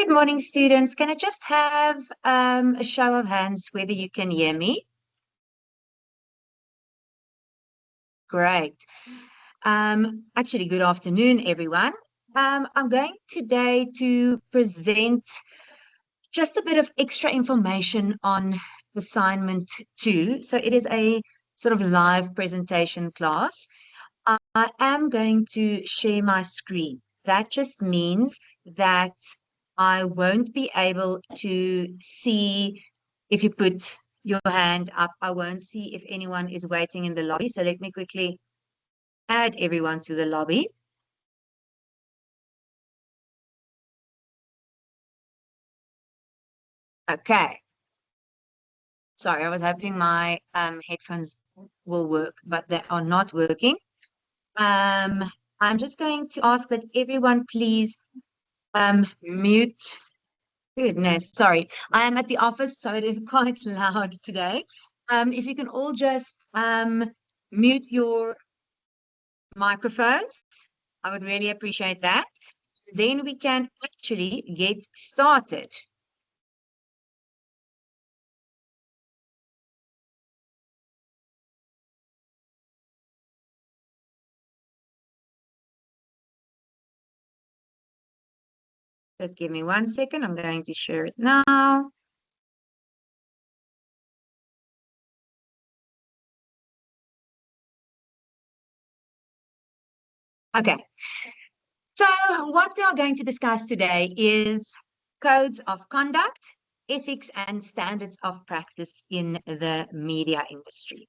Good morning, students. Can I just have a show of hands whether you can hear me? Great. Actually, good afternoon, everyone. I'm going today to present just a bit of extra information on assignment 2. So it is a sort of live presentation class. I am going to share my screen. That just means that I won't be able to see if you put your hand up. I won't see if anyone is waiting in the lobby. So let me quickly add everyone to the lobby. Okay. Sorry, I was hoping my headphones will work, but they are not working. I'm just going to ask that everyone please mute. Goodness, sorry. I am at the office, so it is quite loud today. If you can all just mute your microphones, I would really appreciate that. Then we can actually get started. Just give me 1 second. I'm going to share it now. Okay. So what we are going to discuss today is codes of conduct, ethics, and standards of practice in the media industry.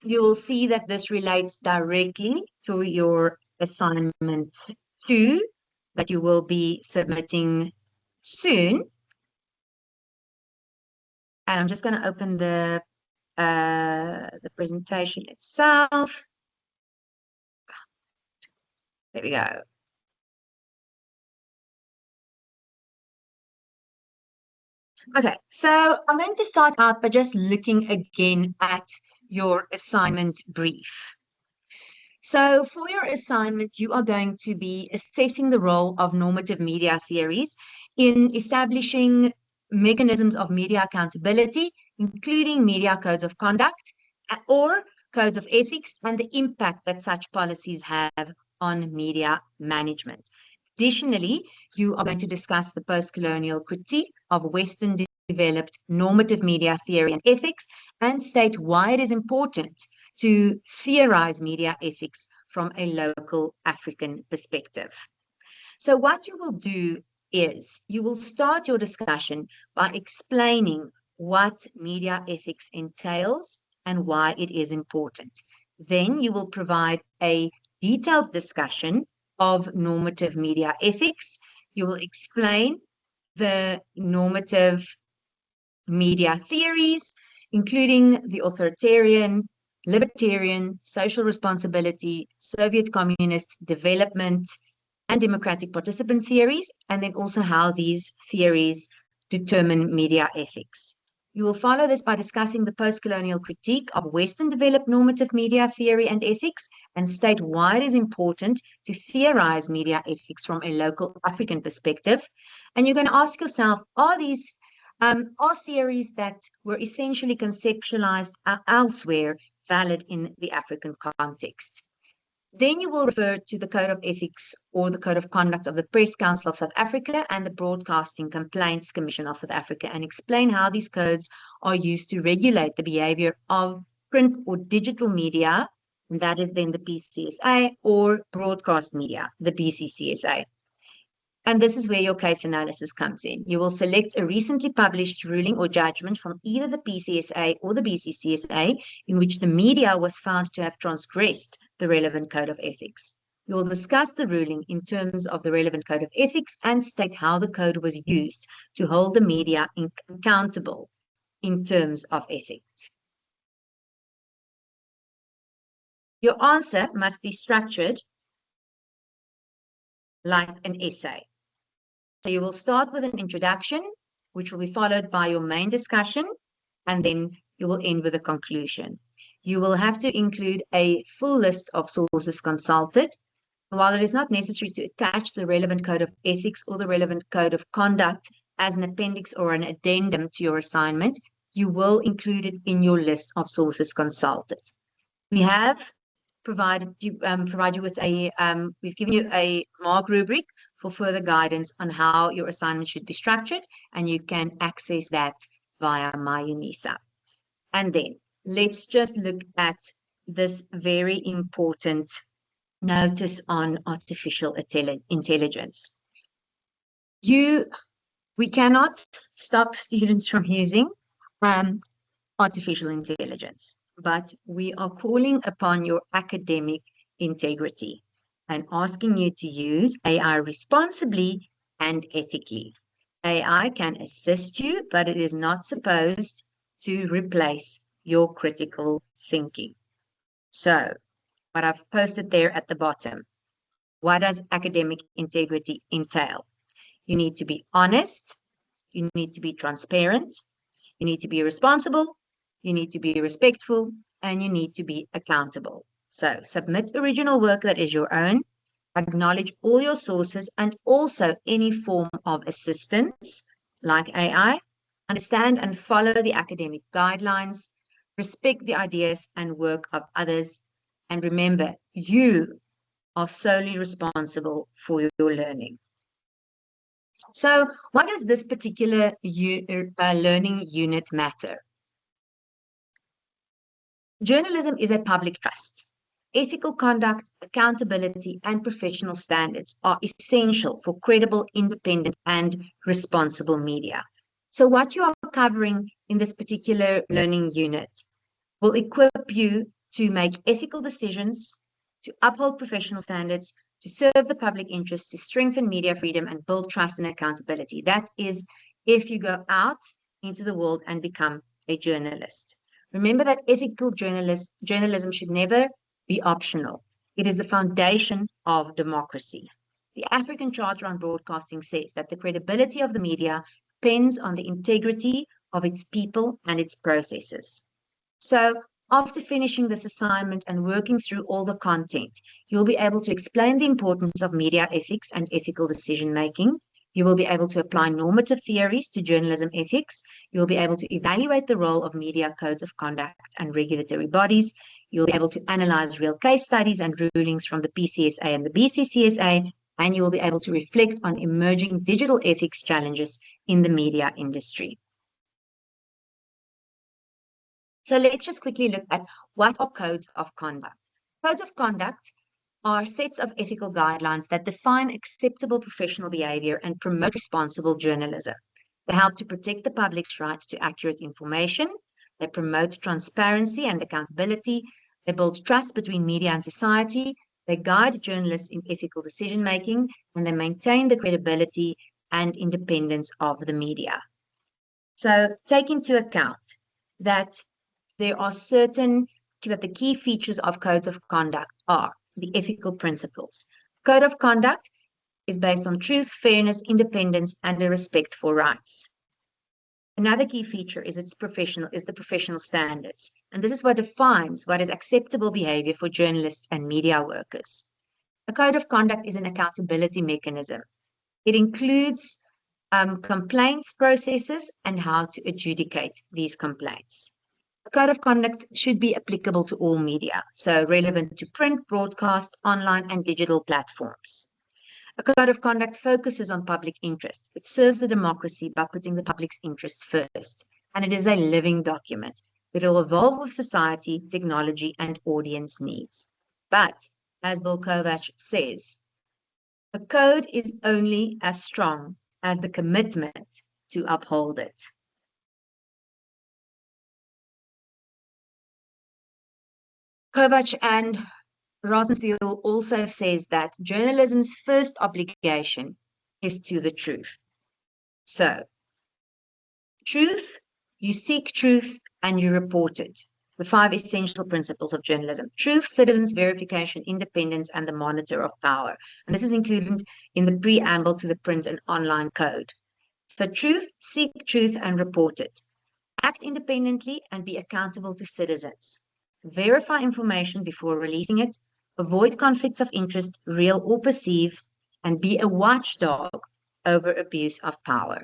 You will see that this relates directly to your assignment 2 that you will be submitting soon. And I'm just going to open the presentation itself. There we go. Okay, so I'm going to start out by just looking again at your assignment brief. So for your assignment, you are going to be assessing the role of normative media theories in establishing mechanisms of media accountability, including media codes of conduct or codes of ethics, and the impact that such policies have on media management. Additionally, you are going to discuss the post-colonial critique of Western developed normative media theory and ethics, and state why it is important to theorize media ethics from a local African perspective. So what you will do is you will start your discussion by explaining what media ethics entails and why it is important. Then you will provide a detailed discussion of normative media ethics. You will explain the normative media theories, including the authoritarian, libertarian, social responsibility, Soviet communist development, and democratic participant theories, and then also how these theories determine media ethics. You will follow this by discussing the post-colonial critique of Western developed normative media theory and ethics, and state why it is important to theorize media ethics from a local African perspective. And you're going to ask yourself, are theories that were essentially conceptualized elsewhere valid in the African context? Then you will refer to the Code of Ethics or the Code of Conduct of the Press Council of South Africa and the Broadcasting Complaints Commission of South Africa, and explain how these codes are used to regulate the behavior of print or digital media, and that is then the PCSA, or broadcast media, the BCCSA. And this is where your case analysis comes in. You will select a recently published ruling or judgment from either the PCSA or the BCCSA in which the media was found to have transgressed the relevant code of ethics. You will discuss the ruling in terms of the relevant code of ethics and state how the code was used to hold the media accountable in terms of ethics. Your answer must be structured like an essay. So you will start with an introduction, which will be followed by your main discussion, and then you will end with a conclusion. You will have to include a full list of sources consulted, While it is not necessary to attach the relevant code of ethics or the relevant code of conduct as an appendix or an addendum to your assignment, you will include it in your list of sources consulted. We have provide you with we've given you a mark rubric for further guidance on how your assignment should be structured, and you can access that via MyUnisa. And then let's just look at this very important notice on artificial intelligence. We cannot stop students from using artificial intelligence, but we are calling upon your academic integrity and asking you to use AI responsibly and ethically. AI can assist you, but it is not supposed to replace your critical thinking. So, what I've posted there at the bottom, what does academic integrity entail? You need to be honest, you need to be transparent, you need to be responsible, you need to be respectful, and you need to be accountable. So submit original work that is your own, acknowledge all your sources and also any form of assistance like AI, understand and follow the academic guidelines, respect the ideas and work of others, and remember, you are solely responsible for your learning. So why does this particular learning unit matter? Journalism is a public trust. Ethical conduct, accountability, and professional standards are essential for credible, independent, and responsible media. So what you are covering in this particular learning unit will equip you to make ethical decisions, to uphold professional standards, to serve the public interest, to strengthen media freedom, and build trust and accountability. That is if you go out into the world and become a journalist. Remember that ethical journalism should never be optional. It is the foundation of democracy. The African Charter on Broadcasting says that the credibility of the media depends on the integrity of its people and its processes. So after finishing this assignment and working through all the content, you'll be able to explain the importance of media ethics and ethical decision making. You will be able to apply normative theories to journalism ethics. You'll be able to evaluate the role of media codes of conduct and regulatory bodies. You'll be able to analyze real case studies and rulings from the PCSA and the BCCSA, and you will be able to reflect on emerging digital ethics challenges in the media industry. So let's just quickly look at what are codes of conduct. Codes of conduct are sets of ethical guidelines that define acceptable professional behavior and promote responsible journalism. They help to protect the public's right to accurate information. They promote transparency and accountability. They build trust between media and society. They guide journalists in ethical decision-making, and they maintain the credibility and independence of the media. So take into account that there are that the key features of codes of conduct are the ethical principles. Code of conduct is based on truth, fairness, independence, and a respect for rights. Another key feature is the professional standards. And this is what defines what is acceptable behavior for journalists and media workers. A code of conduct is an accountability mechanism. It includes complaints processes and how to adjudicate these complaints. A code of conduct should be applicable to all media, so relevant to print, broadcast, online, and digital platforms. A code of conduct focuses on public interest. It serves the democracy by putting the public's interests first, and it is a living document. It will evolve with society, technology, and audience needs. But, as Bill Kovac says, a code is only as strong as the commitment to uphold it. Kovac and Rosenstiel also says that journalism's first obligation is to the truth. So, truth, you seek truth and you report it. The 5 essential principles of journalism: truth, citizens, verification, independence, and the monitor of power. And this is included in the preamble to the print and online code. So truth, seek truth and report it. Act independently and be accountable to citizens. Verify information before releasing it. avoid conflicts of interest, real or perceived, and be a watchdog over abuse of power.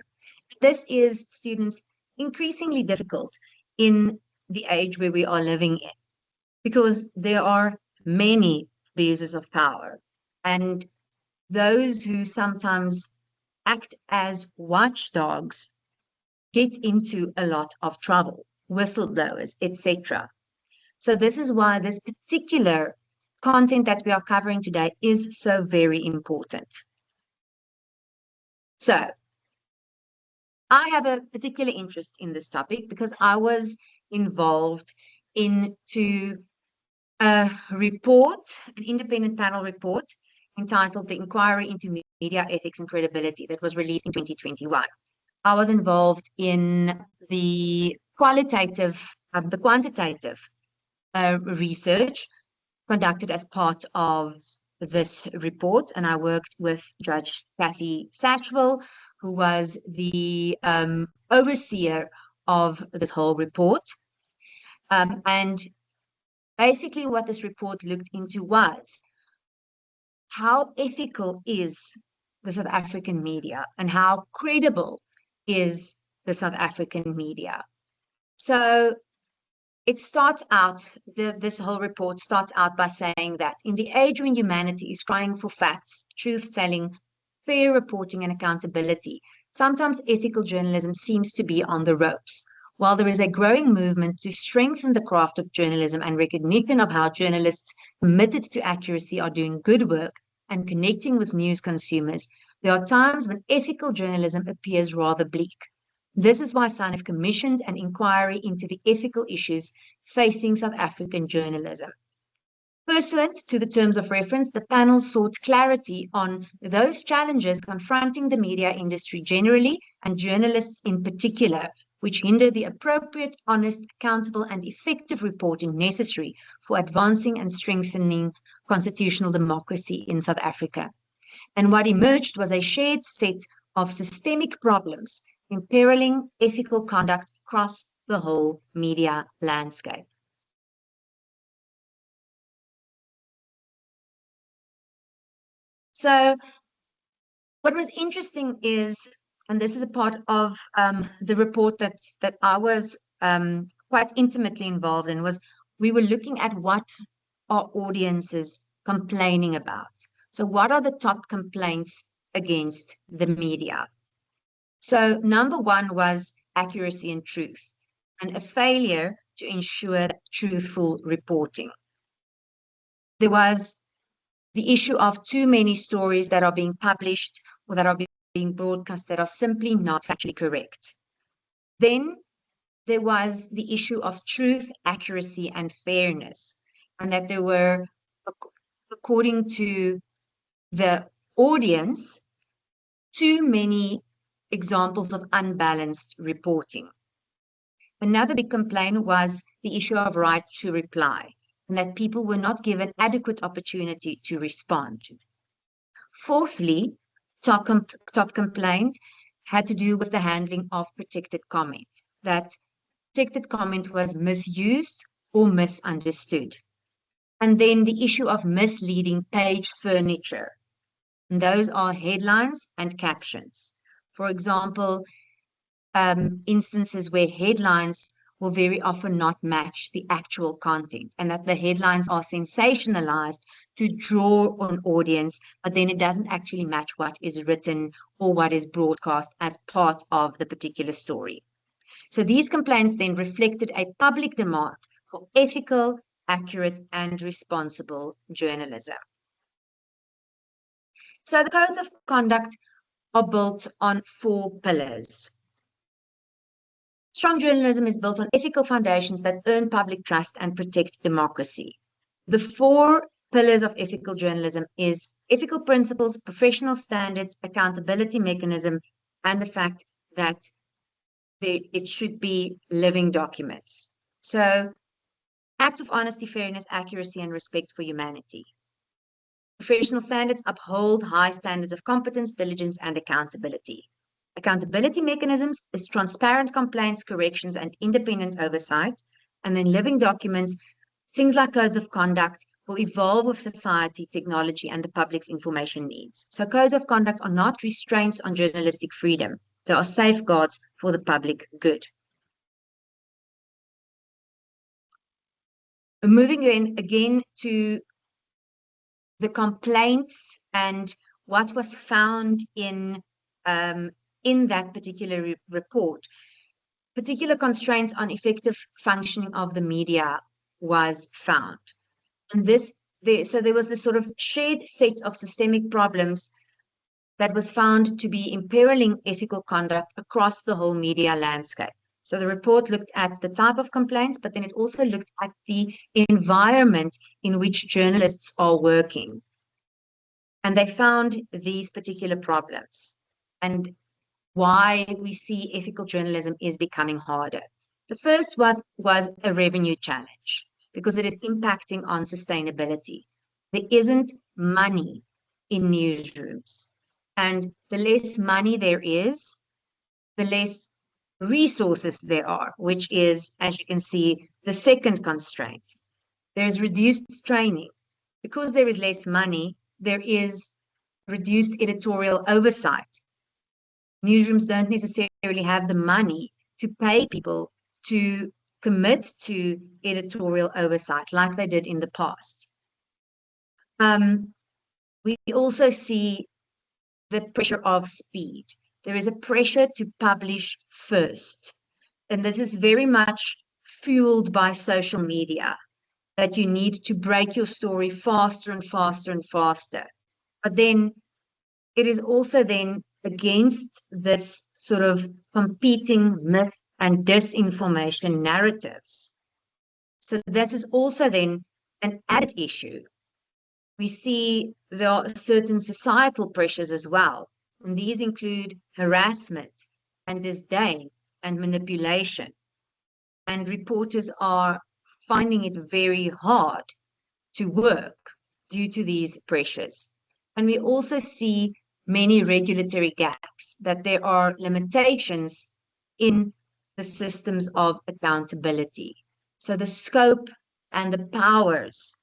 This is, students, increasingly difficult in the age where we are living in, because there are many abuses of power, and those who sometimes act as watchdogs get into a lot of trouble, whistleblowers, etc. So this is why this particular content that we are covering today is so very important. So I have a particular interest in this topic because I was involved into a report, an independent panel report entitled The Inquiry into Media Ethics and Credibility that was released in 2021. I was involved in the quantitative research conducted as part of this report, and I worked with Judge Kathy Satchwell, who was the overseer of this whole report. And basically what this report looked into was how ethical is the South African media and how credible is the South African media. So it starts out, this whole report starts out by saying that in the age when humanity is crying for facts, truth-telling, fair reporting and accountability, sometimes ethical journalism seems to be on the ropes. While there is a growing movement to strengthen the craft of journalism and recognition of how journalists committed to accuracy are doing good work and connecting with news consumers, there are times when ethical journalism appears rather bleak. This is why SANEF commissioned an inquiry into the ethical issues facing South African journalism. Pursuant to the terms of reference, the panel sought clarity on those challenges confronting the media industry generally and journalists in particular, which hinder the appropriate, honest, accountable, and effective reporting necessary for advancing and strengthening constitutional democracy in South Africa. And what emerged was a shared set of systemic problems imperiling ethical conduct across the whole media landscape. So what was interesting is, and this is a part of the report that I was quite intimately involved in, was we were looking at what are audiences complaining about. So what are the top complaints against the media? So number one was accuracy and truth, and a failure to ensure truthful reporting. There was the issue of too many stories that are being published or that are being broadcast that are simply not factually correct. Then there was the issue of truth, accuracy, and fairness, and that there were, according to the audience, too many examples of unbalanced reporting. Another big complaint was the issue of right to reply, and that people were not given adequate opportunity to respond. Fourthly, top complaint had to do with the handling of protected comment, that protected comment was misused or misunderstood. And then the issue of misleading page furniture. And those are headlines and captions. For example, instances where headlines will very often not match the actual content, and that the headlines are sensationalized to draw an audience, but then it doesn't actually match what is written or what is broadcast as part of the particular story. So these complaints then reflected a public demand for ethical, accurate, and responsible journalism. So the codes of conduct are built on 4 pillars. Strong journalism is built on ethical foundations that earn public trust and protect democracy. The 4 pillars of ethical journalism is ethical principles, professional standards, accountability mechanism, and the fact that it should be living documents. So, act of honesty, fairness, accuracy, and respect for humanity. Professional standards uphold high standards of competence, diligence, and accountability. Accountability mechanisms is transparent complaints, corrections, and independent oversight. And then living documents, things like codes of conduct will evolve with society, technology, and the public's information needs. So codes of conduct are not restraints on journalistic freedom. They are safeguards for the public good. Moving then again to the complaints and what was found in that particular report. Particular constraints on effective functioning of the media was found. And so there was this sort of shared set of systemic problems that was found to be imperiling ethical conduct across the whole media landscape. So the report looked at the type of complaints, but then it also looked at the environment in which journalists are working. And they found these particular problems and why we see ethical journalism is becoming harder. The first was a revenue challenge because it is impacting on sustainability. There isn't money in newsrooms. And the less money there is, the less resources there are, which is, as you can see, the second constraint. There's reduced training. Because there is less money, there is reduced editorial oversight. Newsrooms don't necessarily have the money to pay people to commit to editorial oversight like they did in the past. We also see the pressure of speed. There is a pressure to publish first. And this is very much fueled by social media, that you need to break your story faster and faster and faster. But then it is also then against this sort of competing myth and disinformation narratives. So this is also then an added issue. We see there are certain societal pressures as well, and these include harassment and disdain and manipulation. And reporters are finding it very hard to work due to these pressures. And we also see many regulatory gaps, that there are limitations in the systems of accountability. So the scope and the powers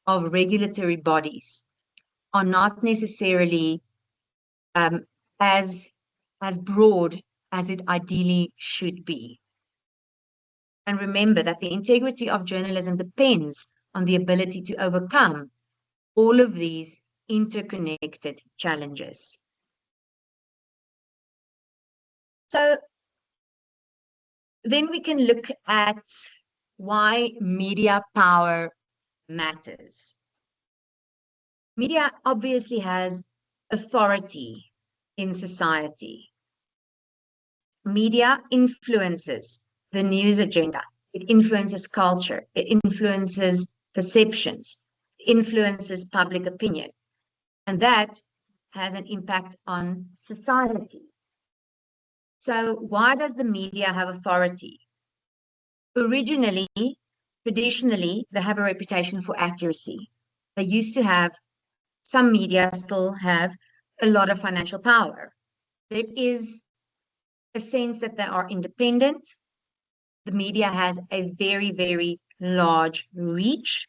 of regulatory bodies are not necessarily as broad as it ideally should be. And remember that the integrity of journalism depends on the ability to overcome all of these interconnected challenges. So then we can look at why media power matters. Media obviously has authority in society. Media influences the news agenda. It influences culture. It influences perceptions. It influences public opinion. And that has an impact on society. So why does the media have authority? Originally, traditionally, they have a reputation for accuracy. They used to have, some media still have a lot of financial power. There is a sense that they are independent. The media has a very, very large reach.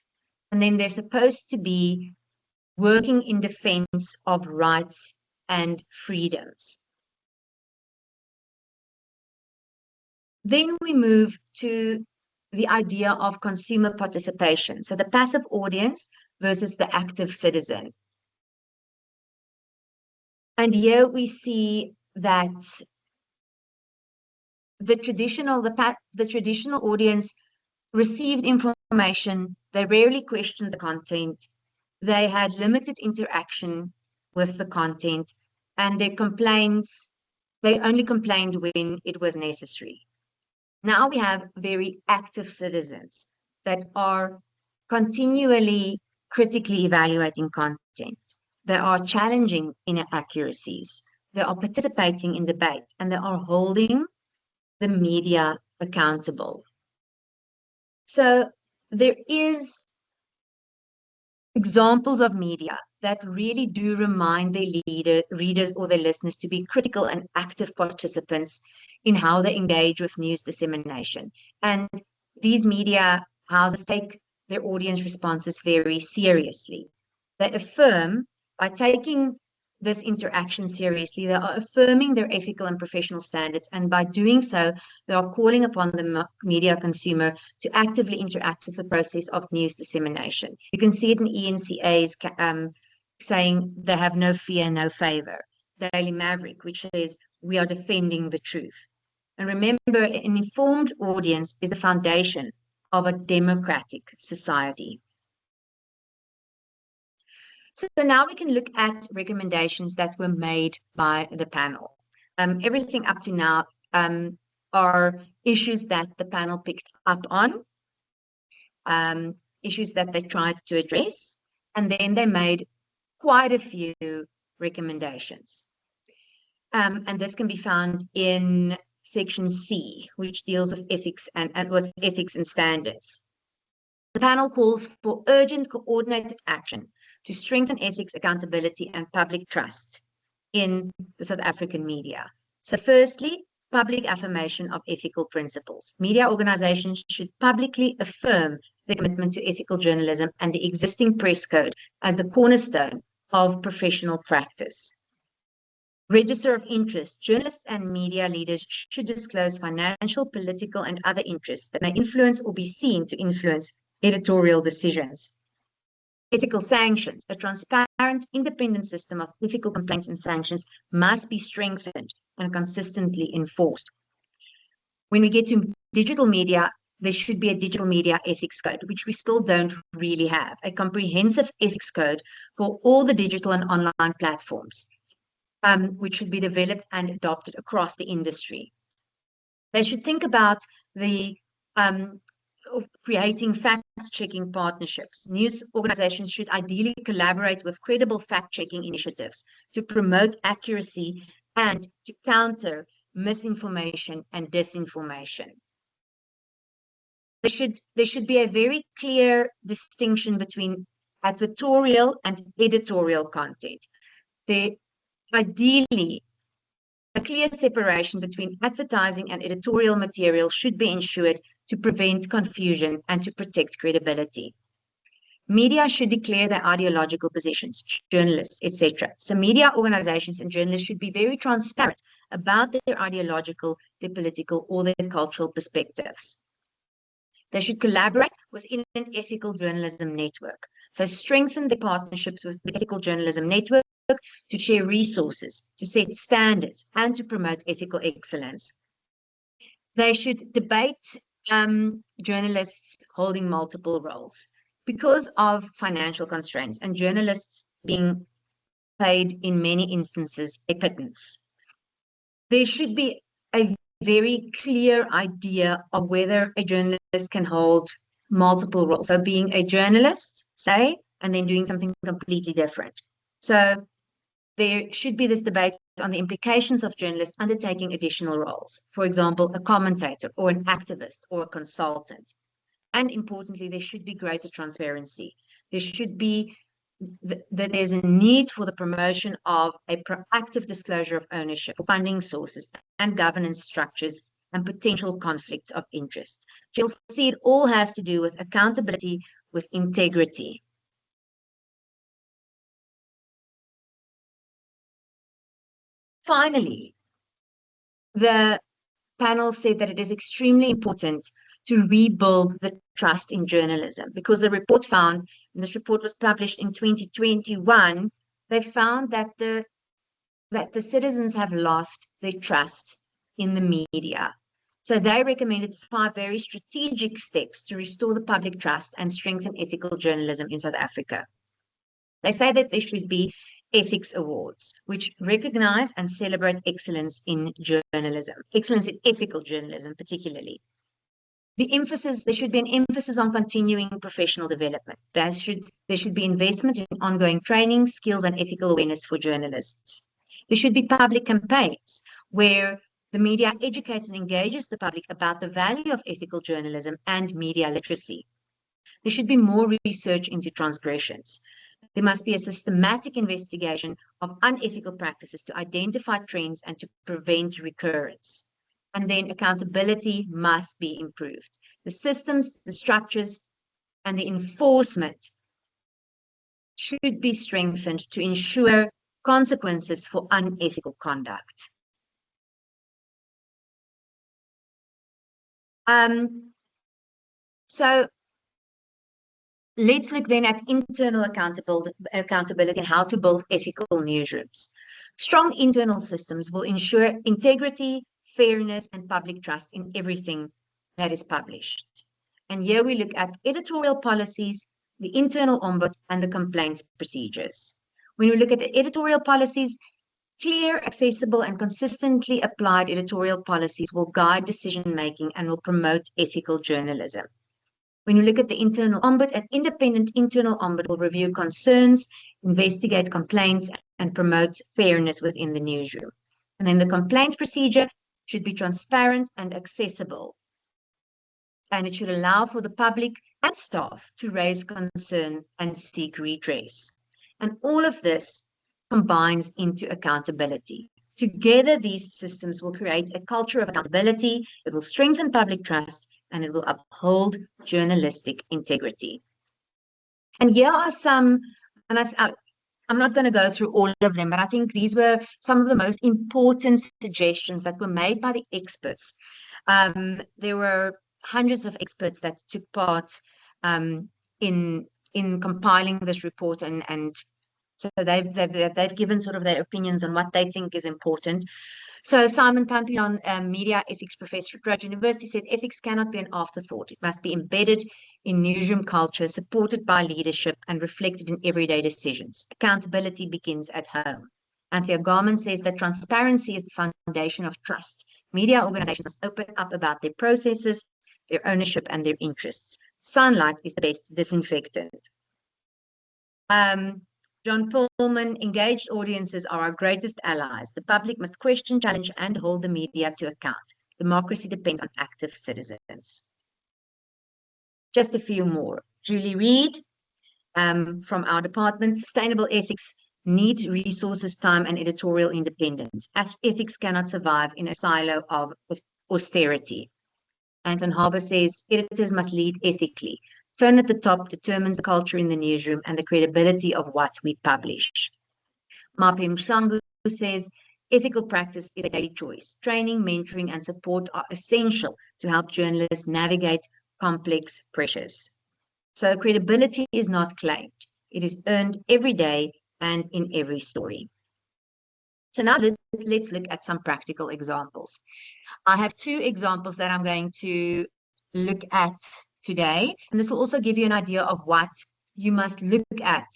And then they're supposed to be working in defense of rights and freedoms. Then we move to the idea of consumer participation. So the passive audience versus the active citizen. And here we see that the traditional audience received information. They rarely questioned the content. They had limited interaction with the content, and they only complained when it was necessary. Now we have very active citizens that are continually critically evaluating content. They are challenging inaccuracies. They are participating in debate, and they are holding the media accountable. So there is examples of media that really do remind their readers or their listeners to be critical and active participants in how they engage with news dissemination. And these media houses take their audience responses very seriously. They affirm, by taking this interaction seriously, they are affirming their ethical and professional standards, and by doing so, they are calling upon the media consumer to actively interact with the process of news dissemination. You can see it in ENCA's saying they have no fear, no favor. Daily Maverick, which says we are defending the truth. And remember, an informed audience is the foundation of a democratic society. So now we can look at recommendations that were made by the panel. Everything up to now are issues that the panel picked up on, issues that they tried to address, and then they made quite a few recommendations. And this can be found in section C, which deals with ethics and with ethics and standards. The panel calls for urgent coordinated action to strengthen ethics, accountability, and public trust in the South African media. So firstly, public affirmation of ethical principles. Media organizations should publicly affirm their commitment to ethical journalism and the existing press code as the cornerstone of professional practice. Register of interest. Journalists and media leaders should disclose financial, political, and other interests that may influence or be seen to influence editorial decisions. Ethical sanctions. A transparent, independent system of ethical complaints and sanctions must be strengthened and consistently enforced. When we get to digital media, there should be a digital media ethics code, which we still don't really have. A comprehensive ethics code for all the digital and online platforms, which should be developed and adopted across the industry. They should think about the of creating fact-checking partnerships. News organizations should ideally collaborate with credible fact-checking initiatives to promote accuracy and to counter misinformation and disinformation. There should be a very clear distinction between advertorial and editorial content. Ideally, a clear separation between advertising and editorial material should be ensured to prevent confusion and to protect credibility. Media should declare their ideological positions, journalists, etc. So media organizations and journalists should be very transparent about their ideological, their political, or their cultural perspectives. They should collaborate within an ethical journalism network. So strengthen the partnerships with the ethical journalism network to share resources, to set standards, and to promote ethical excellence. They should debate journalists holding multiple roles because of financial constraints and journalists being paid in many instances a pittance. There should be a very clear idea of whether a journalist can hold multiple roles. So being a journalist, say, and then doing something completely different. So there should be this debate on the implications of journalists undertaking additional roles. For example, a commentator or an activist or a consultant. And importantly, there should be greater transparency. There should be that there's a need for the promotion of a proactive disclosure of ownership, funding sources, and governance structures, and potential conflicts of interest. You'll see it all has to do with accountability, with integrity. Finally, the panel said that it is extremely important to rebuild the trust in journalism because the report found, and this report was published in 2021, they found that the citizens have lost their trust in the media. So they recommended 5 very strategic steps to restore the public trust and strengthen ethical journalism in South Africa. They say that there should be ethics awards, which recognize and celebrate excellence in journalism, excellence in ethical journalism, particularly. There should be an emphasis on continuing professional development. There should be investment in ongoing training, skills, and ethical awareness for journalists. There should be public campaigns where the media educates and engages the public about the value of ethical journalism and media literacy. There should be more research into transgressions. There must be a systematic investigation of unethical practices to identify trends and to prevent recurrence. And then accountability must be improved. The systems, the structures, and the enforcement should be strengthened to ensure consequences for unethical conduct. So let's look then at internal accountability and how to build ethical newsrooms. Strong internal systems will ensure integrity, fairness, and public trust in everything that is published. And here we look at editorial policies, the internal ombud, and the complaints procedures. When we look at the editorial policies, clear, accessible, and consistently applied editorial policies will guide decision-making and will promote ethical journalism. When you look at the internal ombud, an independent internal ombud will review concerns, investigate complaints, and promote fairness within the newsroom. And then the complaints procedure should be transparent and accessible. And it should allow for the public and staff to raise concern and seek redress. And all of this combines into accountability. Together, these systems will create a culture of accountability, it will strengthen public trust, and it will uphold journalistic integrity. And here are some, and I'm not going to go through all of them, but I think these were some of the most important suggestions that were made by the experts. There were hundreds of experts that took part in compiling this report, and so they've given sort of their opinions on what they think is important. So Simon Pampion, media ethics professor at Rhodes University, said ethics cannot be an afterthought. It must be embedded in newsroom culture, supported by leadership, and reflected in everyday decisions. Accountability begins at home. Anthea Garman says that transparency is the foundation of trust. Media organizations must open up about their processes, their ownership, and their interests. Sunlight is the best disinfectant. John Pullman, engaged audiences are our greatest allies. The public must question, challenge, and hold the media to account. Democracy depends on active citizens. Just a few more. Julie Reed, from our department, sustainable ethics needs resources, time, and editorial independence. Ethics cannot survive in a silo of austerity. Anton Harbour says, editors must lead ethically. Tone at the top determines the culture in the newsroom and the credibility of what we publish. Mapim Shangu says, ethical practice is a daily choice. Training, mentoring, and support are essential to help journalists navigate complex pressures. So credibility is not claimed. It is earned every day and in every story. So now let's look at some practical examples. I have two examples that I'm going to look at today, and this will also give you an idea of what you must look at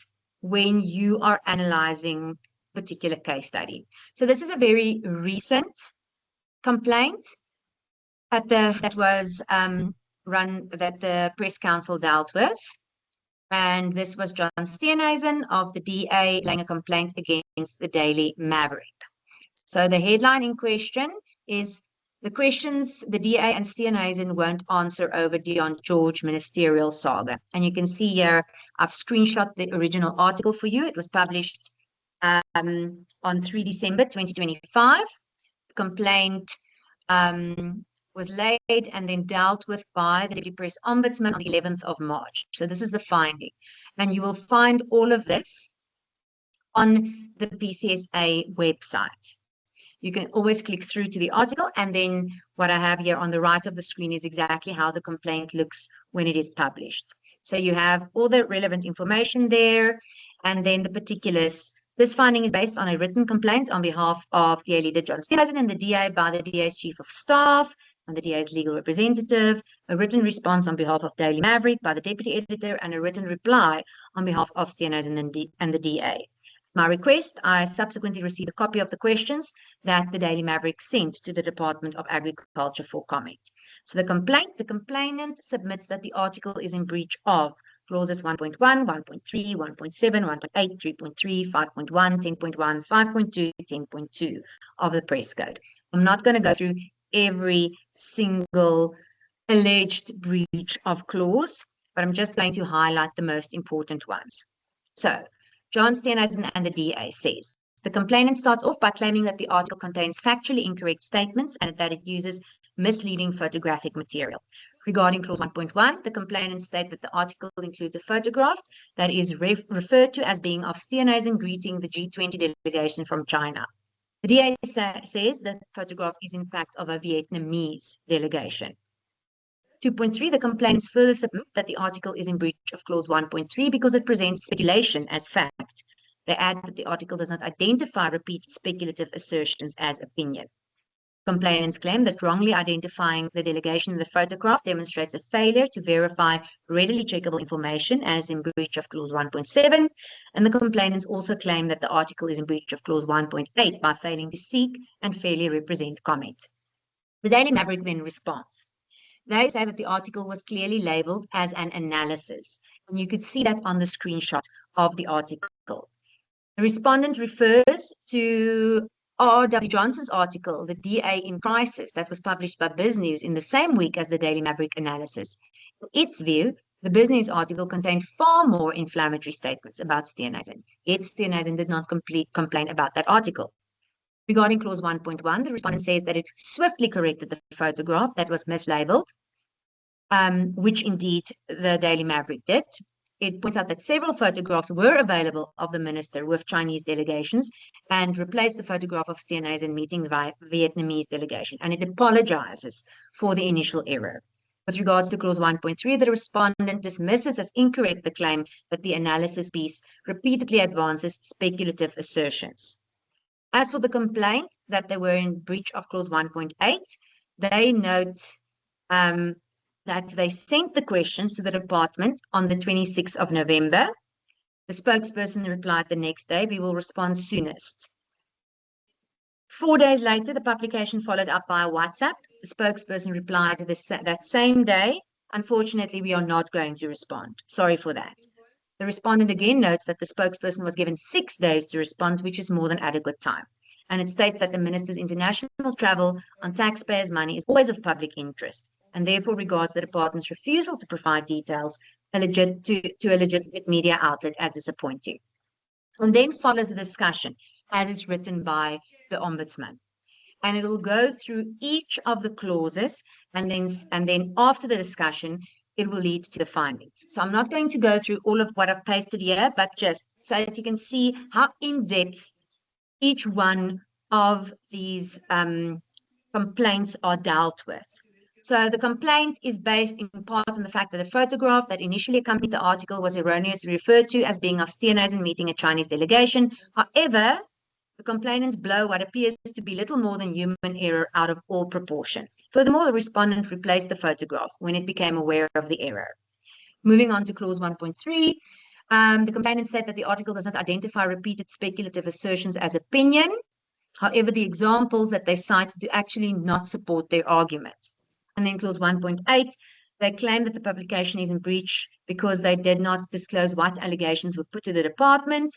when you are analyzing a particular case study. So this is a very recent complaint that was run, that the Press Council dealt with. And this was John Steenhuisen of the DA laying a complaint against the Daily Maverick. So the headline in question is, the questions the DA and Steenhuisen won't answer over Deon George ministerial saga. And you can see here, I've screenshot the original article for you. It was published on 3 December 2025. The complaint was laid and then dealt with by the Deputy Press Ombudsman on the 11th of March. So this is the finding. And you will find all of this on the PCSA website. You can always click through to the article, and then what I have here on the right of the screen is exactly how the complaint looks when it is published. So you have all the relevant information there, and then the particulars. This finding is based on a written complaint on behalf of DA leader John Steenhuisen and the DA by the DA's Chief of Staff and the DA's legal representative, a written response on behalf of Daily Maverick by the Deputy Editor, and a written reply on behalf of Steenhuisen and the DA. My request, I subsequently received a copy of the questions that the Daily Maverick sent to the Department of Agriculture for comment. So the complainant submits that the article is in breach of clauses 1.1, 1.3, 1.7, 1.8, 3.3, 5.1, 10.1, 5.2, 10.2 of the press code. I'm not going to go through every single alleged breach of clause, but I'm just going to highlight the most important ones. So John Steenhuisen and the DA says, the complainant starts off by claiming that the article contains factually incorrect statements and that it uses misleading photographic material. Regarding clause 1.1, the complainants state that the article includes a photograph that is referred to as being of Steenhuisen greeting the G20 delegation from China. The DA says that the photograph is in fact of a Vietnamese delegation. 2.3, the complainants further submit that the article is in breach of clause 1.3 because it presents speculation as fact. They add that the article does not identify repeated speculative assertions as opinion. Complainants claim that wrongly identifying the delegation in the photograph demonstrates a failure to verify readily checkable information as in breach of clause 1.7, and the complainants also claim that the article is in breach of clause 1.8 by failing to seek and fairly represent comment. The Daily Maverick then responds. They say that the article was clearly labeled as an analysis, and you could see that on the screenshot of the article. The respondent refers to R.W. Johnson's article, The DA in Crisis, that was published by BizNews in the same week as the Daily Maverick analysis. In its view, the BizNews article contained far more inflammatory statements about Steenhuisen, yet Steenhuisen did not complain about that article. Regarding clause 1.1, the respondent says that it swiftly corrected the photograph that was mislabeled, which indeed the Daily Maverick did. It points out that several photographs were available of the minister with Chinese delegations and replaced the photograph of Steenhuisen meeting the Vietnamese delegation, and it apologizes for the initial error. With regards to clause 1.3, the respondent dismisses as incorrect the claim that the analysis piece repeatedly advances speculative assertions. As for the complaint that they were in breach of clause 1.8, they note that they sent the questions to the department on the 26th of November. The spokesperson replied the next day, "We will respond soonest." 4 days later, the publication followed up via WhatsApp. The spokesperson replied that same day, "Unfortunately, we are not going to respond. Sorry for that." The respondent again notes that the spokesperson was given 6 days to respond, which is more than adequate time. And it states that the minister's international travel on taxpayers' money is always of public interest, and therefore regards the department's refusal to provide details to a legitimate media outlet as disappointing. And then follows the discussion as is written by the Ombudsman. And it will go through each of the clauses, and then after the discussion, it will lead to the findings. So I'm not going to go through all of what I've pasted here, but just so that you can see how in-depth each one of these complaints are dealt with. So the complaint is based in part on the fact that the photograph that initially accompanied the article was erroneously referred to as being of Steenhuisen meeting a Chinese delegation. However, the complainants blow what appears to be little more than human error out of all proportion. Furthermore, the respondent replaced the photograph when it became aware of the error. Moving on to clause 1.3, the complainant said that the article does not identify repeated speculative assertions as opinion. However, the examples that they cite do actually not support their argument. And then clause 1.8, they claim that the publication is in breach because they did not disclose what allegations were put to the department.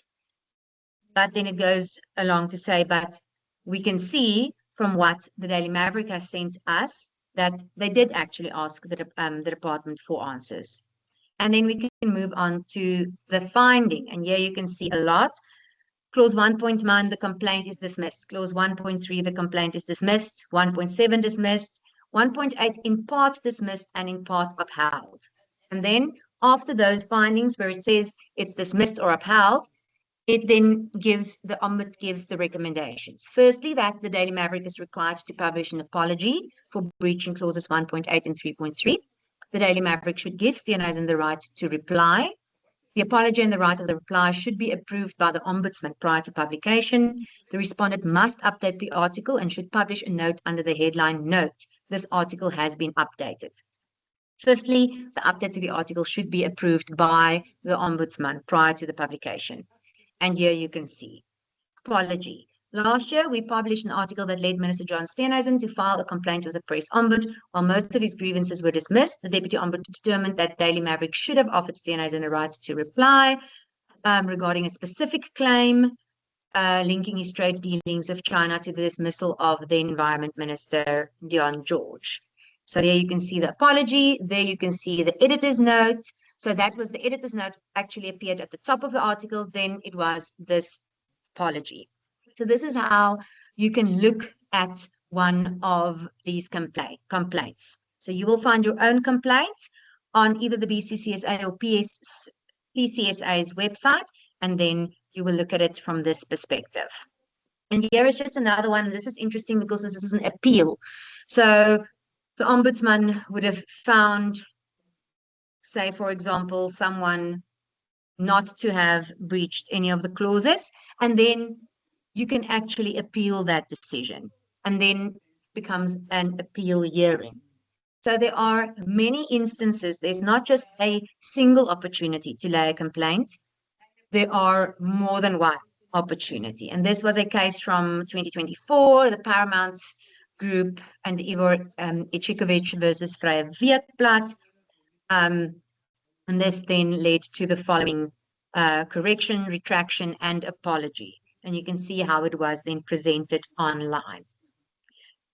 But then it goes along to say, but we can see from what the Daily Maverick has sent us that they did actually ask the department for answers. And then we can move on to the finding. And here you can see a lot. Clause 1.1, the complaint is dismissed. Clause 1.3, the complaint is dismissed. 1.7 dismissed. 1.8 in part dismissed and in part upheld. And then after those findings where it says it's dismissed or upheld, it then gives the Ombudsman gives the recommendations. Firstly, that the Daily Maverick is required to publish an apology for breaching clauses 1.8 and 3.3. The Daily Maverick should give Steenhuisen the right to reply. The apology and the right of the reply should be approved by the Ombudsman prior to publication. The respondent must update the article and should publish a note under the headline, "Note, this article has been updated." Fifthly, the update to the article should be approved by the Ombudsman prior to the publication. And here you can see. Apology. Last year, we published an article that led Minister John Steenhuisen to file a complaint with the press ombud. While most of his grievances were dismissed, the Deputy Ombud determined that Daily Maverick should have offered Steenhuisen a right to reply regarding a specific claim linking his trade dealings with China to the dismissal of the Environment Minister, Dion George. So there you can see the apology. There you can see the editor's note. So that was the editor's note actually appeared at the top of the article. Then it was this apology. So this is how you can look at one of these complaints. So you will find your own complaint on either the BCCSA or PCSA's website, and then you will look at it from this perspective. And here is just another one. This is interesting because this was an appeal. So the ombudsman would have found, say, for example, someone not to have breached any of the clauses, and then you can actually appeal that decision, and then becomes an appeal hearing. So there are many instances. There's not just a single opportunity to lay a complaint. There are more than one opportunity. And this was a case from 2024, the Paramount Group and Ivor Ichikovic versus Vrije Weekblad. And this then led to the following correction, retraction, and apology. And you can see how it was then presented online.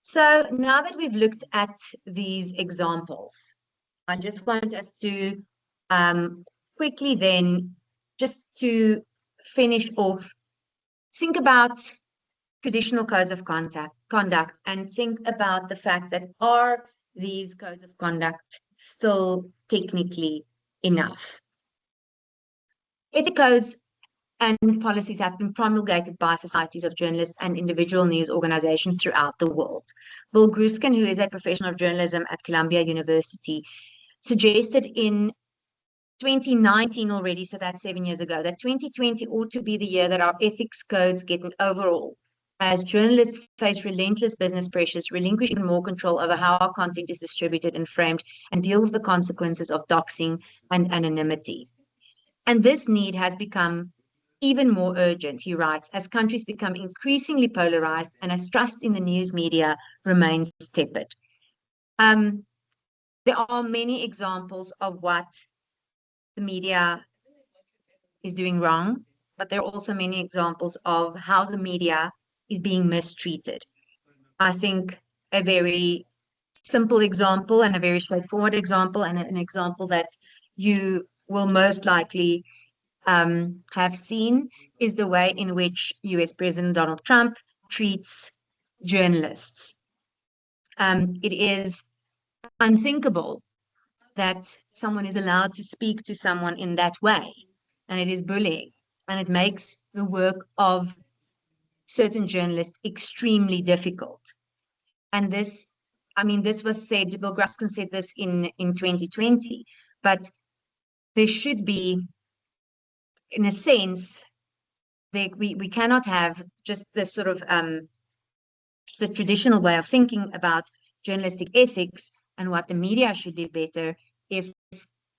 So now that we've looked at these examples, I just want us to quickly then, just to finish off, think about traditional codes of conduct and think about the fact that are these codes of conduct still technically enough? Ethic codes and policies have been promulgated by societies of journalists and individual news organizations throughout the world. Bill Gruskin, who is a professional of journalism at Columbia University, suggested in 2019 already, so that's 7 years ago, that 2020 ought to be the year that our ethics codes get an overhaul. As journalists face relentless business pressures, relinquish even more control over how our content is distributed and framed, and deal with the consequences of doxing and anonymity. And this need has become even more urgent, he writes, as countries become increasingly polarized and as trust in the news media remains tepid. There are many examples of what the media is doing wrong, but there are also many examples of how the media is being mistreated. I think a very simple example and a very straightforward example, and an example that you will most likely have seen, is the way in which US President Donald Trump treats journalists. It is unthinkable that someone is allowed to speak to someone in that way, and it is bullying, and it makes the work of certain journalists extremely difficult. And this, I mean, this was said, Bill Gruskin said this in 2020, but there should be, in a sense, we cannot have just this sort of the traditional way of thinking about journalistic ethics and what the media should do better if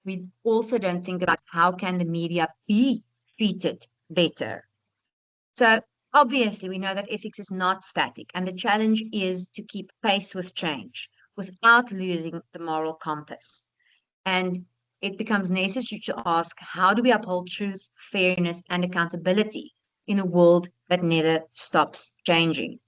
we also don't think about how can the media be treated better. So obviously we know that ethics is not static, and the challenge is to keep pace with change without losing the moral compass. And it becomes necessary to ask, how do we uphold truth, fairness, and accountability in a world that never stops changing?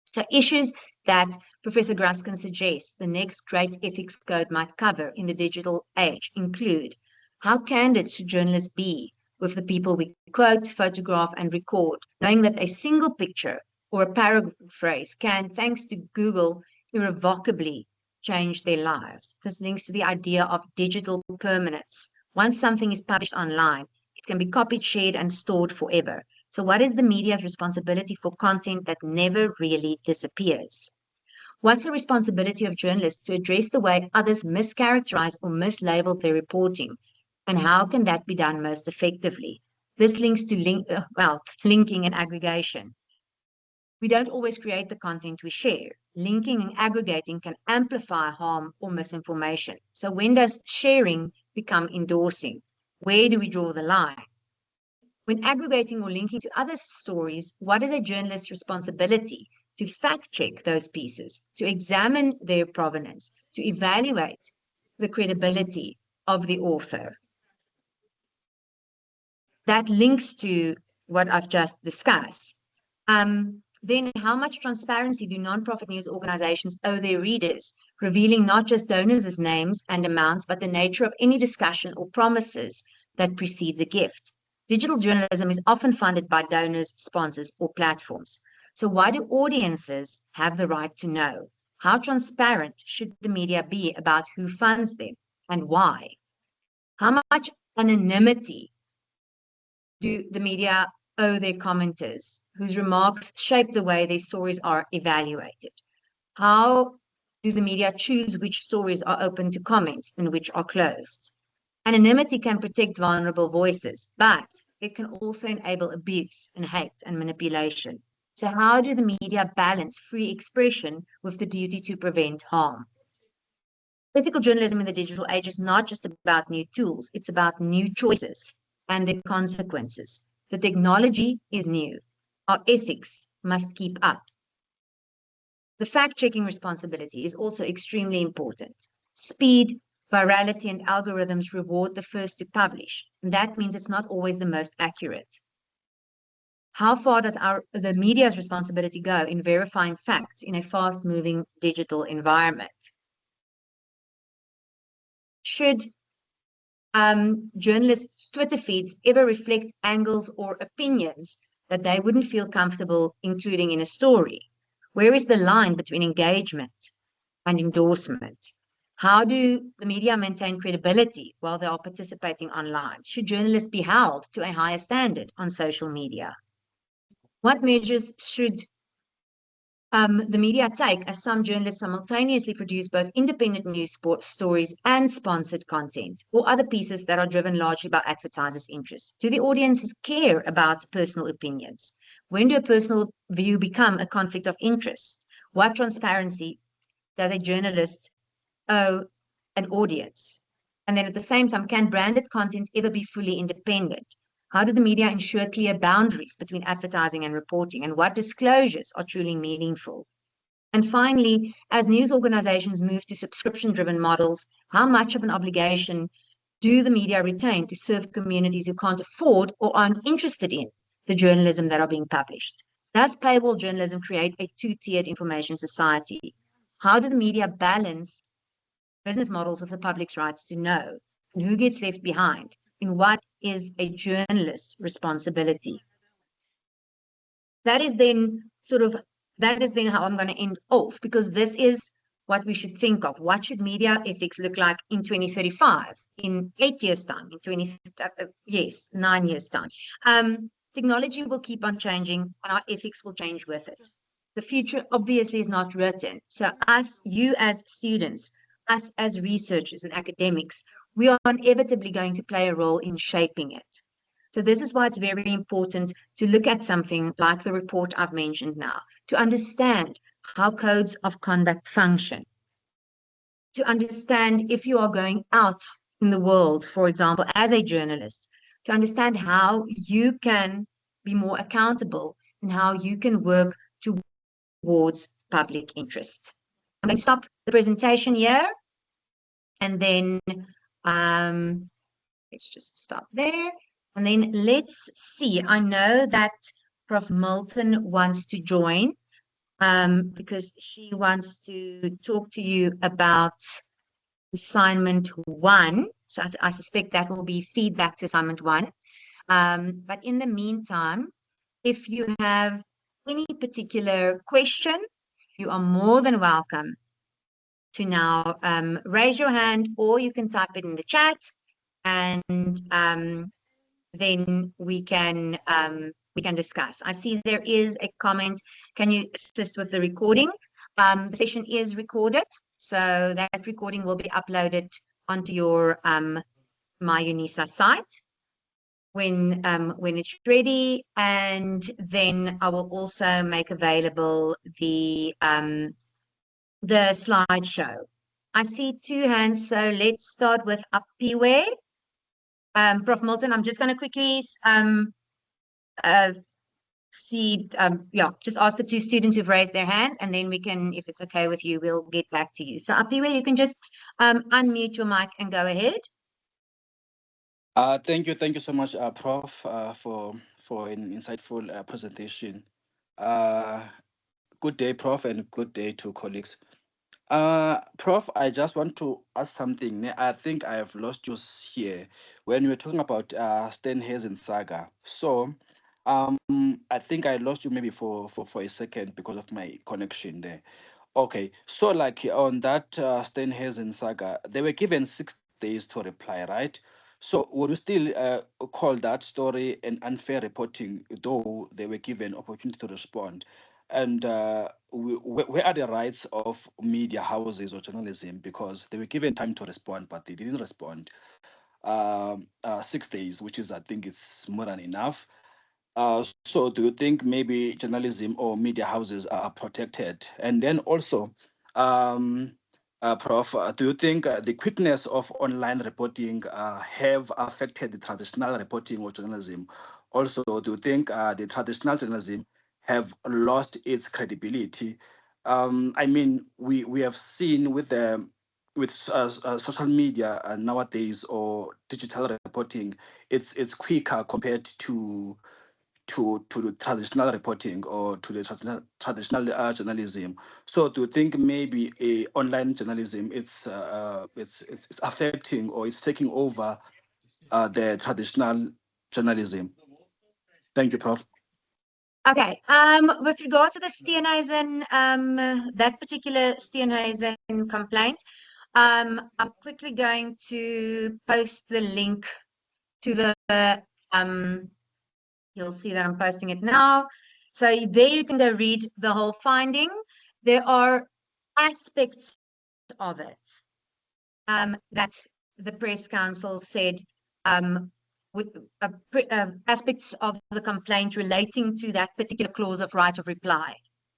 So issues that Professor Gruskin suggests the next great ethics code might cover in the digital age include: how candid should journalists be with the people we quote, photograph, and record, knowing that a single picture or a paraphrase can, thanks to Google, irrevocably change their lives? This links to the idea of digital permanence. Once something is published online, it can be copied, shared, and stored forever. So what is the media's responsibility for content that never really disappears? What's the responsibility of journalists to address the way others mischaracterize or mislabel their reporting? And how can that be done most effectively? This links to linking and aggregation. We don't always create the content we share. Linking and aggregating can amplify harm or misinformation. So when does sharing become endorsing? Where do we draw the line? When aggregating or linking to other stories, what is a journalist's responsibility? To fact check those pieces, to examine their provenance, to evaluate the credibility of the author. That links to what I've just discussed. Then how much transparency do nonprofit news organizations owe their readers, revealing not just donors' names and amounts, but the nature of any discussion or promises that precedes a gift? Digital journalism is often funded by donors, sponsors, or platforms. So why do audiences have the right to know? How transparent should the media be about who funds them and why? How much anonymity do the media owe their commenters, whose remarks shape the way their stories are evaluated? How do the media choose which stories are open to comments and which are closed? Anonymity can protect vulnerable voices, but it can also enable abuse and hate and manipulation. So, how do the media balance free expression with the duty to prevent harm? Ethical journalism in the digital age is not just about new tools, it's about new choices and their consequences. The technology is new. Our ethics must keep up. The fact-checking responsibility is also extremely important. Speed, virality, and algorithms reward the first to publish, and that means it's not always the most accurate. How far does the media's responsibility go in verifying facts in a fast-moving digital environment? Should journalists' Twitter feeds ever reflect angles or opinions that they wouldn't feel comfortable including in a story? Where is the line between engagement and endorsement? How do the media maintain credibility while they are participating online? Should journalists be held to a higher standard on social media? What measures should the media take, as some journalists simultaneously produce both independent news stories and sponsored content, or other pieces that are driven largely by advertisers' interests? Do the audiences care about personal opinions? When do a personal view become a conflict of interest? What transparency does a journalist owe an audience? And then at the same time, can branded content ever be fully independent? How do the media ensure clear boundaries between advertising and reporting? And what disclosures are truly meaningful? And finally, as news organizations move to subscription-driven models, how much of an obligation do the media retain to serve communities who can't afford or aren't interested in the journalism that are being published? Does paywall journalism create a two-tiered information society? How do the media balance business models with the public's rights to know? And who gets left behind? And what is a journalist's responsibility? That is then how I'm going to end off, because this is what we should think of. What should media ethics look like in 2035, in 8 years' time, in 9 years' time? Technology will keep on changing, and our ethics will change with it. The future obviously is not written. So you as students, us as researchers and academics, we are inevitably going to play a role in shaping it. So this is why it's very important to look at something like the report I've mentioned now, to understand how codes of conduct function, to understand if you are going out in the world, for example, as a journalist, to understand how you can be more accountable and how you can work towards public interest. I'm going to stop the presentation here, and then let's just stop there. And then let's see. I know that Prof. Milton wants to join because she wants to talk to you about assignment 1. So I suspect that will be feedback to assignment 1. But in the meantime, if you have any particular question, you are more than welcome to now raise your hand, or you can type it in the chat, and then we can discuss. I see there is a comment. Can you assist with the recording? The session is recorded, so that recording will be uploaded onto your My UNISA site when it's ready, and then I will also make available the slideshow. I see 2 hands, so let's start with Apiwe. Prof. Milton, I'm just going to quickly just ask the 2 students who've raised their hands, and then we can, if it's okay with you, we'll get back to you. So Apiwe, you can just unmute your mic and go ahead. Thank you so much, Prof, for an insightful presentation. Good day, Prof, and good day to colleagues. Prof, I just want to ask something. I think I have lost you here when you were talking about Steenhuisen saga. So, I think I lost you maybe for a second because of my connection there. Okay, so like on that Steinhazen saga, they were given 6 days to reply, right? So would you still call that story an unfair reporting, though they were given opportunity to respond? And where are the rights of media houses or journalism? Because they were given time to respond, but they didn't respond. 6 days, which is, I think, it's more than enough. So do you think maybe journalism or media houses are protected? And then also, um, Prof, do you think the quickness of online reporting have affected the traditional reporting of journalism? Also, do you think the traditional journalism have lost its credibility? I mean, we have seen with the social media nowadays, or digital reporting, it's quicker compared to the traditional reporting or to the traditional journalism. So do you think maybe a online journalism it's affecting or it's taking over the traditional journalism? Thank you, Prof. Okay. With regard to the Steenhuisen, that particular Steenhuisen complaint, I'm quickly going to post the link to the you'll see that I'm posting it now. So there you can go read the whole finding. There are aspects of it that the press council said would, aspects of the complaint relating to that particular clause of right of reply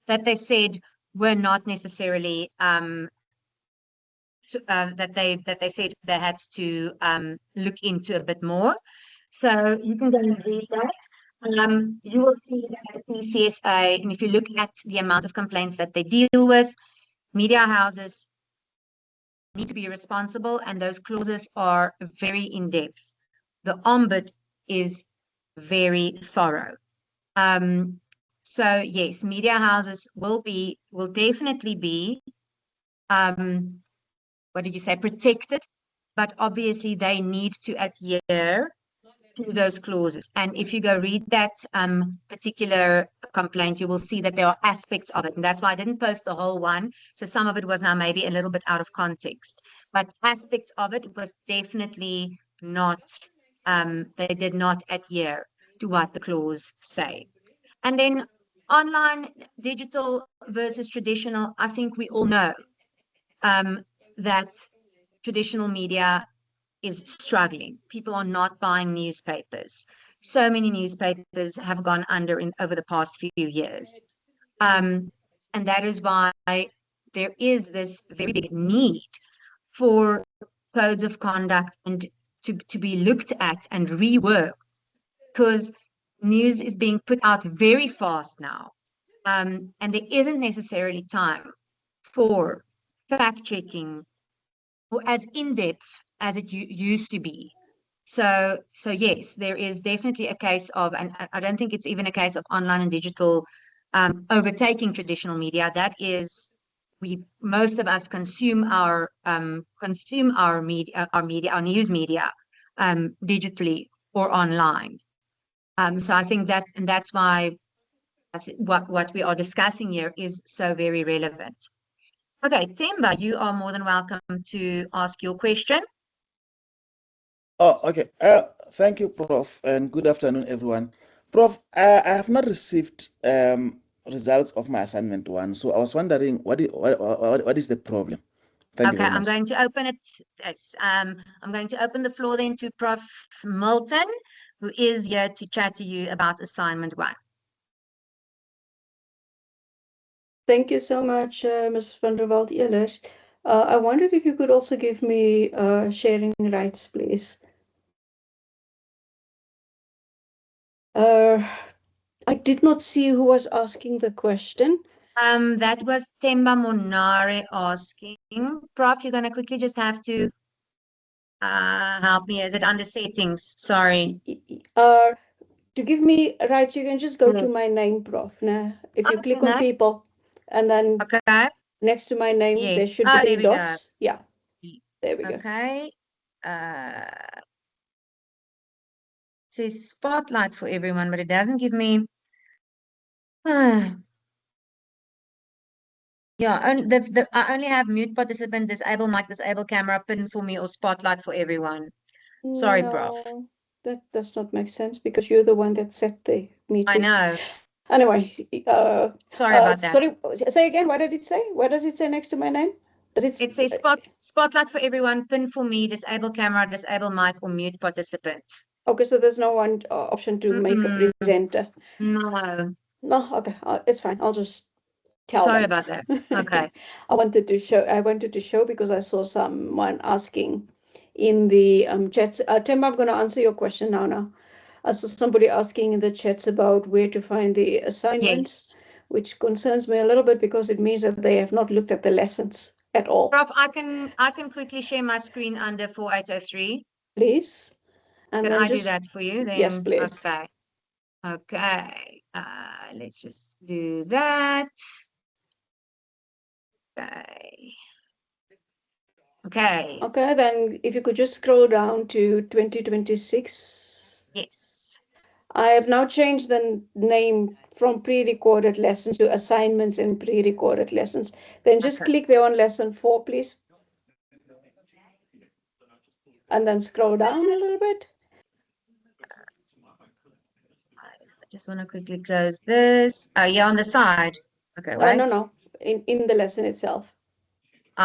that they said were not necessarily that they said they had to look into a bit more. So you can go and read that. You will see that the PCSA, and if you look at the amount of complaints that they deal with, media houses need to be responsible, and those clauses are very in depth. The ombud is very thorough. Um, so yes, media houses will definitely be what did you say, protected, but obviously they need to adhere to those clauses. And if you go read that particular complaint, you will see that there are aspects of it. And that's why I didn't post the whole one. So some of it was now maybe a little bit out of context. But aspects of it was definitely not, they did not adhere to what the clause say. And then online, digital versus traditional, I think we all know that traditional media is struggling. People are not buying newspapers. So many newspapers have gone under over the past few years. And that is why there is this very big need for codes of conduct and to be looked at and reworked, because news is being put out very fast now. And there isn't necessarily time for fact checking or as in depth as it used to be. So yes, there is definitely a case of, and I don't think it's even a case of online and digital overtaking traditional media. That is, we most of us consume our news media digitally or online. So I think that, and that's why what we are discussing here is so very relevant. Okay, Temba, you are more than welcome to ask your question. Oh, okay. Thank you, Prof, and good afternoon, everyone. Prof, I have not received results of my assignment one, so I was wondering what is the problem? Thank you Okay, very I'm much. going to open it. I'm going to open the floor then to Prof. Milton, who is here to chat to you about assignment one. Thank you so much, Ms. van der Walt-Ehlers. I wondered if you could also give me sharing rights, please. I did not see who was asking the question. That was Temba Monare asking. Prof, you're going to quickly just have to help me. Is it under settings? Sorry. To give me rights, you can just go to Yes. my name, Prof. Nah, if you click on No. people, and then Okay. next to my name, there Yes. should be Oh, three there we go. dots. Yeah, there we go. Okay. It says spotlight for everyone, but it doesn't give me. Yeah, I only have mute participant, disable mic, disable camera, pin for me, or spotlight for everyone. Sorry, Prof. No, that does not make sense because you're the one that set the I meeting. know. Anyway, Sorry about that. sorry, say again, what did it say? What does it say next to my name? Does it It says spotlight for everyone, pin for me, disable camera, disable mic, or mute participant. Okay, so there's no one option to make a presenter. No. No, okay, it's fine. I'll just tell Sorry them. about that. Okay. I wanted to show because I saw someone asking in the chats. Tim, I'm going to answer your question now. I saw somebody asking in the chats about where to find the assignments, Yes. which concerns me a little bit because it means that they have not looked at the lessons at all. Prof, I can quickly share my screen under 4803. Please. And Can then I do just that for you? Then yes, please. okay. Okay. Let's just do that. Okay. Okay. Okay, then if you could just scroll down to 2026. Yes. I have now changed the name from pre-recorded lessons to assignments and pre-recorded lessons. Then just click there on lesson 4, please. And then scroll down a little bit. I just want to quickly close this. Oh, yeah, on the side. Okay, wait. No, in the lesson itself.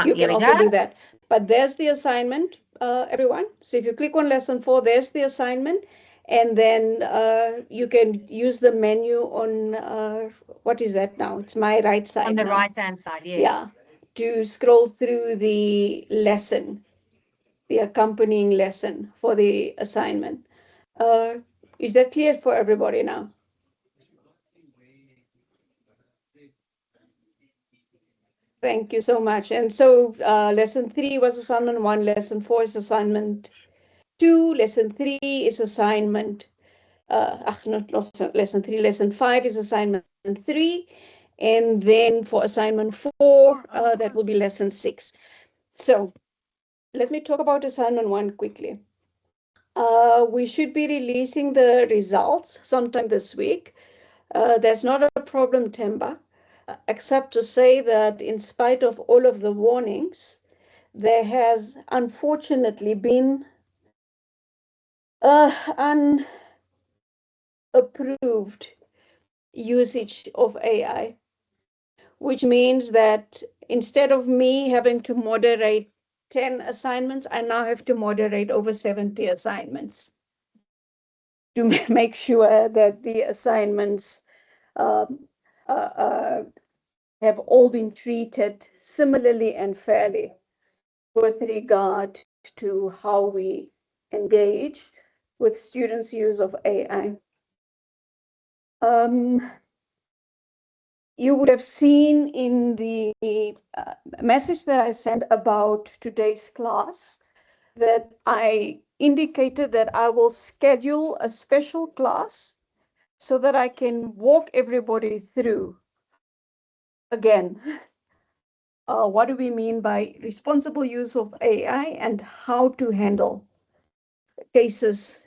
You can also do that. But there's the assignment, everyone. So if you click on lesson 4, there's the assignment. And then you can use the menu on, what is that now? It's my right side on the now. right-hand side, yes. Yeah, to scroll through the lesson, the accompanying lesson for the assignment. Is that clear for everybody now? Thank you so much. And so lesson 3 was assignment 1, lesson 4 is assignment 2, lesson 3 is assignment, not lesson 3, lesson 5 is assignment 3, and then for assignment 4, that will be lesson 6. So let me talk about assignment 1 quickly. We should be releasing the results sometime this week. There's not a problem, Temba, except to say that in spite of all of the warnings, there has unfortunately been unapproved usage of AI, which means that instead of me having to moderate 10 assignments, I now have to moderate over 70 assignments to make sure that the assignments um, have all been treated similarly and fairly with regard to how we engage with students' use of AI. You would have seen in the message that I sent about today's class that I indicated that I will schedule a special class so that I can walk everybody through again. What do we mean by responsible use of AI and how to handle cases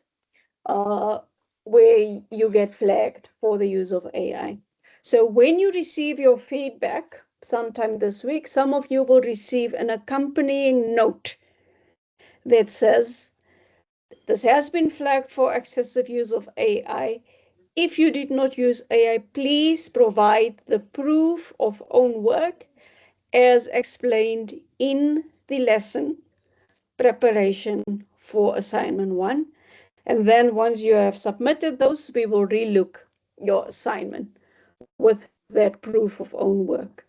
where you get flagged for the use of AI. So when you receive your feedback sometime this week, some of you will receive an accompanying note that says, this has been flagged for excessive use of AI. If you did not use AI, please provide the proof of own work as explained in the lesson preparation for assignment 1. And then once you have submitted those, we will relook your assignment with that proof of own work.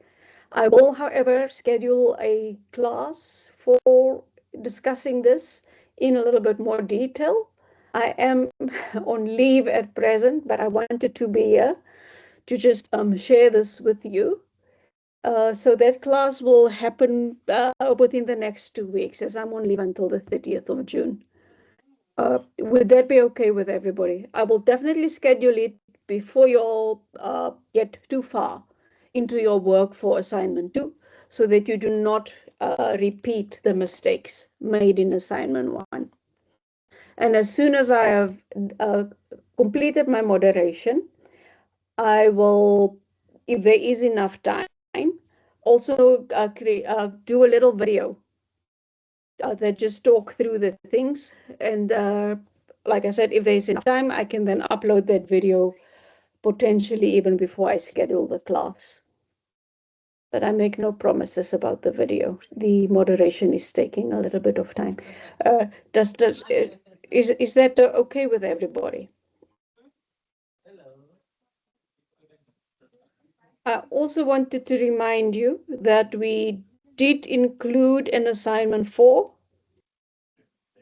I will, however, schedule a class for discussing this in a little bit more detail. I am on leave at present, but I wanted to be here to just share this with you. So that class will happen within the next 2 weeks, as I'm on leave until the 30th of June. Would that be okay with everybody? I will definitely schedule it before you all get too far into your work for assignment 2, so that you do not repeat the mistakes made in assignment 1. And as soon as I have completed my moderation, I will, if there is enough time, Also, do a little video that just talk through the things. And like I said, if there's enough time, I can then upload that video potentially even before I schedule the class. But I make no promises about the video. The moderation is taking a little bit of time. Is that okay with everybody? I also wanted to remind you that we did include an assignment 4,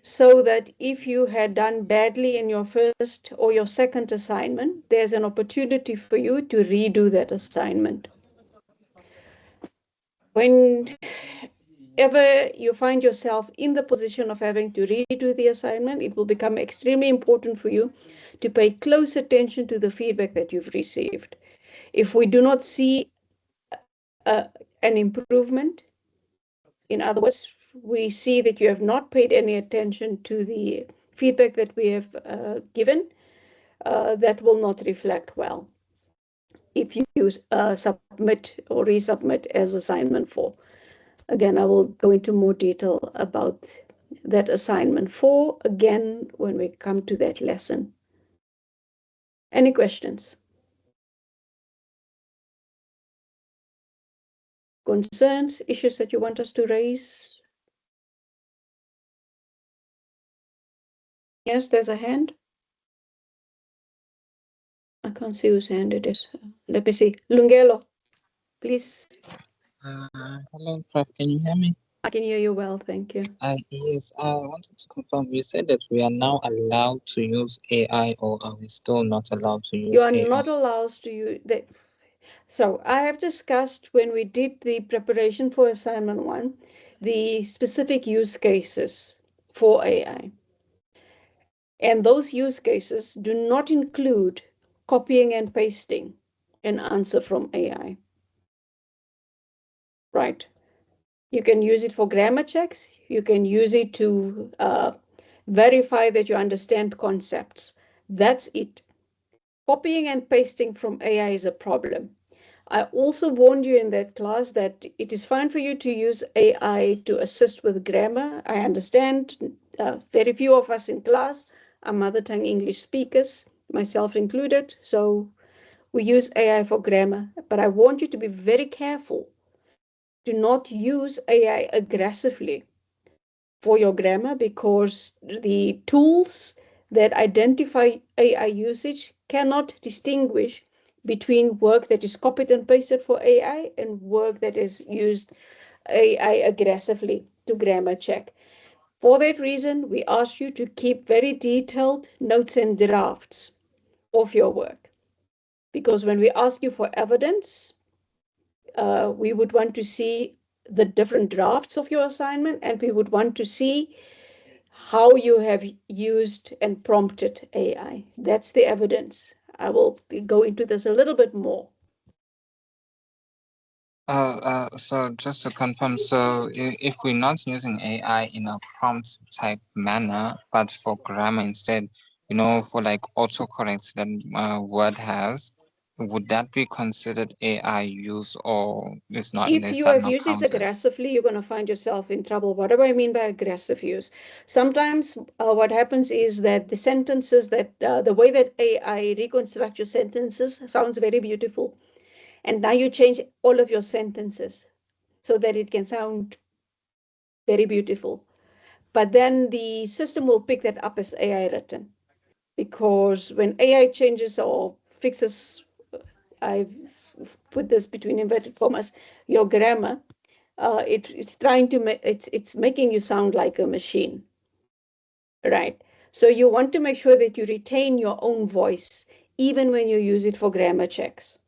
so that if you had done badly in your first or your second assignment, there's an opportunity for you to redo that assignment. Whenever you find yourself in the position of having to redo the assignment, it will become extremely important for you to pay close attention to the feedback that you've received. If we do not see an improvement, in other words, we see that you have not paid any attention to the feedback that we have given, that will not reflect well if you submit or resubmit as assignment 4. Again, I will go into more detail about that assignment 4 again when we come to that lesson. Any questions? Concerns, issues that you want us to raise? Yes, there's a hand. I can't see whose hand it is. Let me see. Lungelo, please. Hello, Prof. Can you hear me? I can hear you well, thank you. Yes, I wanted to confirm. You said that we are now allowed to use AI, or are we still not allowed to use You are AI? not allowed to use that. So I have discussed when we did the preparation for assignment 1, the specific use cases for AI. And those use cases do not include copying and pasting an answer from AI. Right? You can use it for grammar checks. You can use it to verify that you understand concepts. That's it. Copying and pasting from AI is a problem. I also warned you in that class that it is fine for you to use AI to assist with grammar. I understand very few of us in class are mother tongue English speakers, myself included, so we use AI for grammar. But I want you to be very careful. Do not use AI aggressively for your grammar, because the tools that identify AI usage cannot distinguish between work that is copied and pasted for AI and work that is used AI aggressively to grammar check. For that reason, we ask you to keep very detailed notes and drafts of your work. Because when we ask you for evidence, we would want to see the different drafts of your assignment, and we would want to see how you have used and prompted AI. That's the evidence. I will go into this a little bit more. So just to confirm, so if we're not using AI in a prompt type manner, but for grammar instead, for like autocorrect that Word has, would that be considered AI use, or is not? If Is you that have not used it counted? aggressively, you're going to find yourself in trouble. What do I mean by aggressive use? Sometimes what happens is that the sentences that, the way that AI reconstructs your sentences sounds very beautiful. And now you change all of your sentences so that it can sound very beautiful. But then the system will pick that up as AI written. Because when AI changes or fixes, I've put this between inverted commas, your grammar, it's trying to make, it's making you sound like a machine, right? So you want to make sure that you retain your own voice, even when you use it for grammar checks.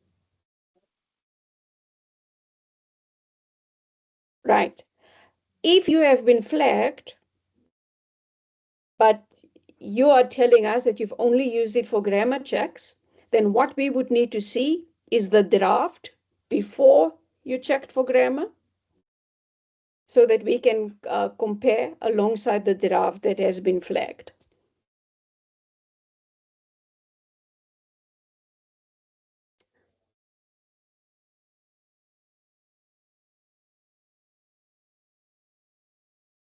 Right. If you have been flagged, but you are telling us that you've only used it for grammar checks, then what we would need to see is the draft before you checked for grammar, so that we can compare alongside the draft that has been flagged.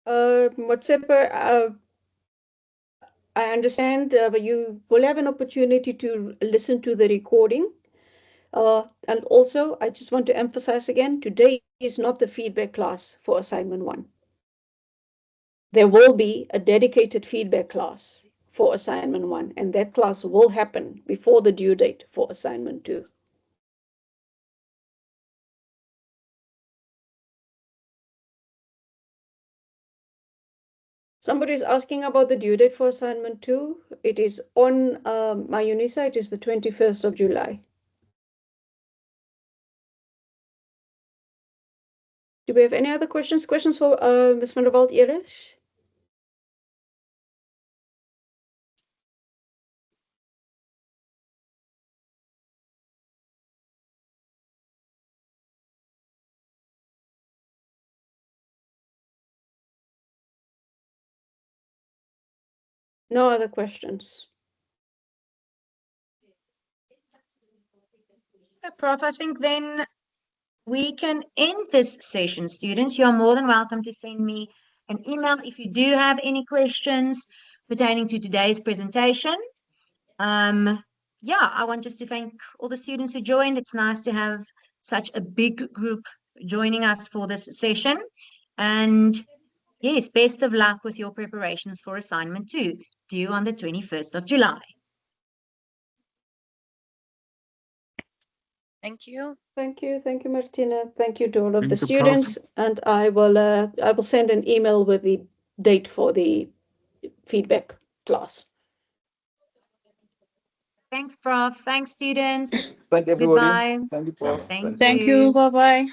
Motsepe, I understand, but you will have an opportunity to listen to the recording. And also, I just want to emphasize again, today is not the feedback class for assignment 1. There will be a dedicated feedback class for assignment 1, and that class will happen before the due date for assignment 2. Somebody is asking about the due date for assignment 2. It is on my UNISA. It is the 21st of July. Do we have any other questions? Questions for Ms. van der Walt Eilish? No other questions. Prof, I think then we can end this session, students. You are more than welcome to send me an email if you do have any questions pertaining to today's presentation. Yeah, I want just to thank all the students who joined. It's nice to have such a big group joining us for this session. And yes, best of luck with your preparations for assignment 2, due on the 21st of July. Thank you. Thank you. Thank you, Martina. Thank you to all of Thank the you, Prof. students. And I will send an email with the date for the feedback class. Thanks, Prof. Thanks, students. Thank everybody. Goodbye. Thank you, Prof. Thank Thank you. Bye-bye.